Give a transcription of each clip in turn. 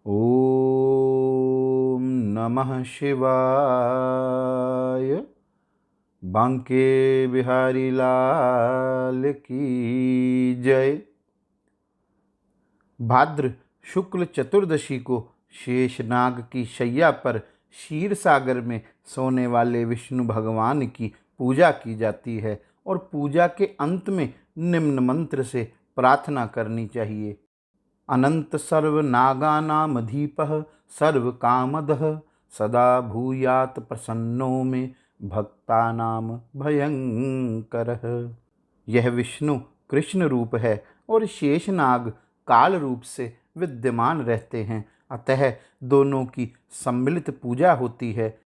ओम नमः शिवाय। बांके बिहारी लाल की जय। भाद्र शुक्ल चतुर्दशी को शेषनाग की शैया पर क्षीर सागर में सोने वाले विष्णु भगवान की पूजा की जाती है और पूजा के अंत में निम्न मंत्र से प्रार्थना करनी चाहिए। अनंत सर्व नागानामधीपः सर्व कामदः सदा भूयात प्रसन्नो में भक्तानाम भयंकरः। यह विष्णु कृष्ण रूप है और शेषनाग काल रूप से विद्यमान रहते हैं, अतः दोनों की सम्मिलित पूजा होती है।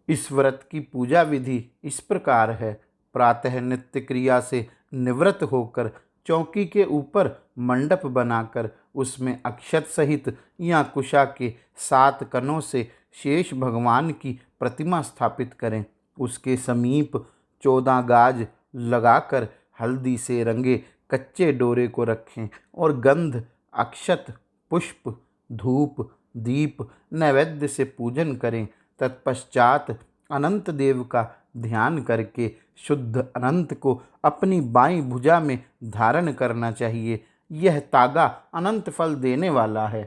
इस व्रत की पूजा विधि इस प्रकार है। प्रातः नित्य क्रिया से निवृत्त होकर चौकी के ऊपर मंडप बनाकर उसमें अक्षत सहित या कुशा के 7 कनों से शेष भगवान की प्रतिमा स्थापित करें। उसके समीप 14 गाज लगाकर हल्दी से रंगे कच्चे डोरे को रखें और गंध, अक्षत, पुष्प, धूप, दीप, नैवेद्य से पूजन करें। तत्पश्चात अनंत देव का ध्यान करके शुद्ध अनंत को अपनी बाईं भुजा में धारण करना चाहिए। यह तागा अनंत फल देने वाला है।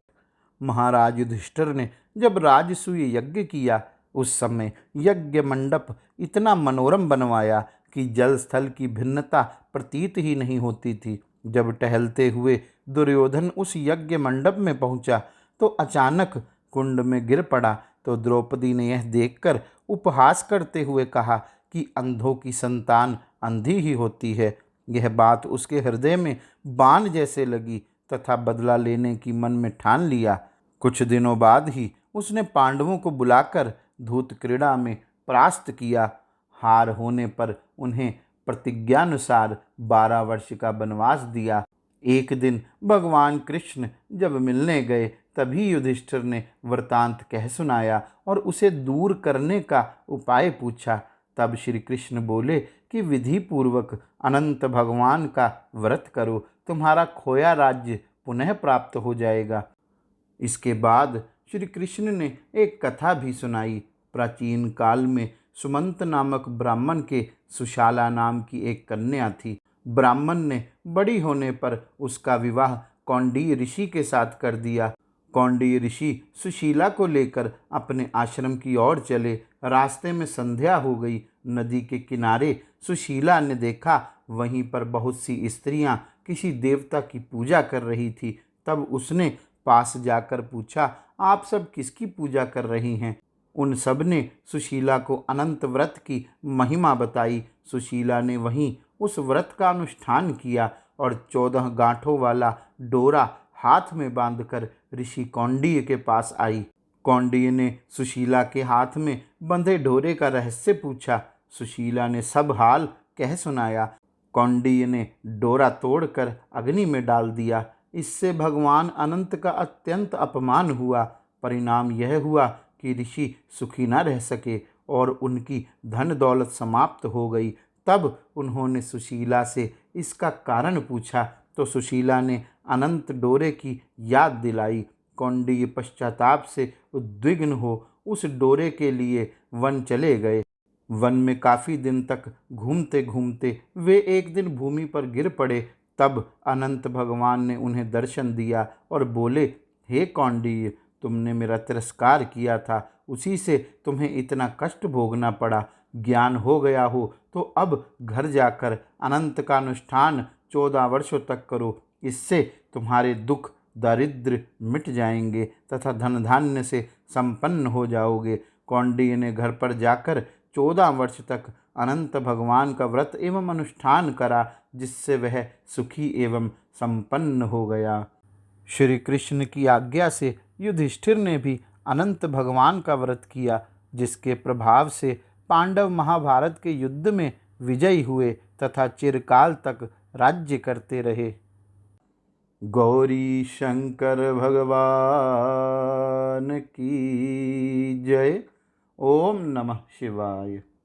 महाराज युधिष्ठिर ने जब राजसूय यज्ञ किया, उस समय यज्ञ मंडप इतना मनोरम बनवाया कि जल स्थल की भिन्नता प्रतीत ही नहीं होती थी। जब टहलते हुए दुर्योधन उस यज्ञ मंडप में पहुंचा तो अचानक कुंड में गिर पड़ा। तो द्रौपदी ने यह देखकर उपहास करते हुए कहा कि अंधों की संतान अंधी ही होती है। यह बात उसके हृदय में बाण जैसे लगी तथा बदला लेने की मन में ठान लिया। कुछ दिनों बाद ही उसने पांडवों को बुलाकर धूत क्रीड़ा में परास्त किया। हार होने पर उन्हें प्रतिज्ञानुसार 12 वर्ष का वनवास दिया। एक दिन भगवान कृष्ण जब मिलने गए तभी युधिष्ठिर ने वृतांत कह सुनाया और उसे दूर करने का उपाय पूछा। तब श्री कृष्ण बोले कि विधि पूर्वक अनंत भगवान का व्रत करो, तुम्हारा खोया राज्य पुनः प्राप्त हो जाएगा। इसके बाद श्री कृष्ण ने एक कथा भी सुनाई। प्राचीन काल में सुमंत नामक ब्राह्मण के सुशाला नाम की एक कन्या थी। ब्राह्मण ने बड़ी होने पर उसका विवाह कौंडिय ऋषि के साथ कर दिया। कौंडिय ऋषि सुशीला को लेकर अपने आश्रम की ओर चले। रास्ते में संध्या हो गई। नदी के किनारे सुशीला ने देखा वहीं पर बहुत सी स्त्रियां किसी देवता की पूजा कर रही थी। तब उसने पास जाकर पूछा, आप सब किसकी पूजा कर रही हैं? उन सब ने सुशीला को अनंत व्रत की महिमा बताई। सुशीला ने वहीं उस व्रत का अनुष्ठान किया और 14 गांठों वाला डोरा हाथ में बांधकर ऋषि कौंडिय के पास आई। कौंडिय ने सुशीला के हाथ में बंधे डोरे का रहस्य पूछा। सुशीला ने सब हाल कह सुनाया। कौंडिय ने डोरा तोड़कर अग्नि में डाल दिया। इससे भगवान अनंत का अत्यंत अपमान हुआ। परिणाम यह हुआ कि ऋषि सुखी न रह सके और उनकी धन दौलत समाप्त हो गई। तब उन्होंने सुशीला से इसका कारण पूछा तो सुशीला ने अनंत डोरे की याद दिलाई। कौंडिय पश्चाताप से उद्विग्न हो उस डोरे के लिए वन चले गए। वन में काफी दिन तक घूमते घूमते वे एक दिन भूमि पर गिर पड़े। तब अनंत भगवान ने उन्हें दर्शन दिया और बोले, हे कौंडिय, तुमने मेरा तिरस्कार किया था, उसी से तुम्हें इतना कष्ट भोगना पड़ा। ज्ञान हो गया हो तो अब घर जाकर अनंत का अनुष्ठान 14 वर्षों तक करो। इससे तुम्हारे दुख दारिद्र्य मिट जाएंगे तथा धन धान्य से संपन्न हो जाओगे। कौंडिय ने घर पर जाकर 14 वर्ष तक अनंत भगवान का व्रत एवं अनुष्ठान करा, जिससे वह सुखी एवं संपन्न हो गया। श्री कृष्ण की आज्ञा से युधिष्ठिर ने भी अनंत भगवान का व्रत किया, जिसके प्रभाव से पांडव महाभारत के युद्ध में विजयी हुए तथा चिरकाल तक राज्य करते रहे। गौरी शंकर भगवान की जय। ओम नमः शिवाय।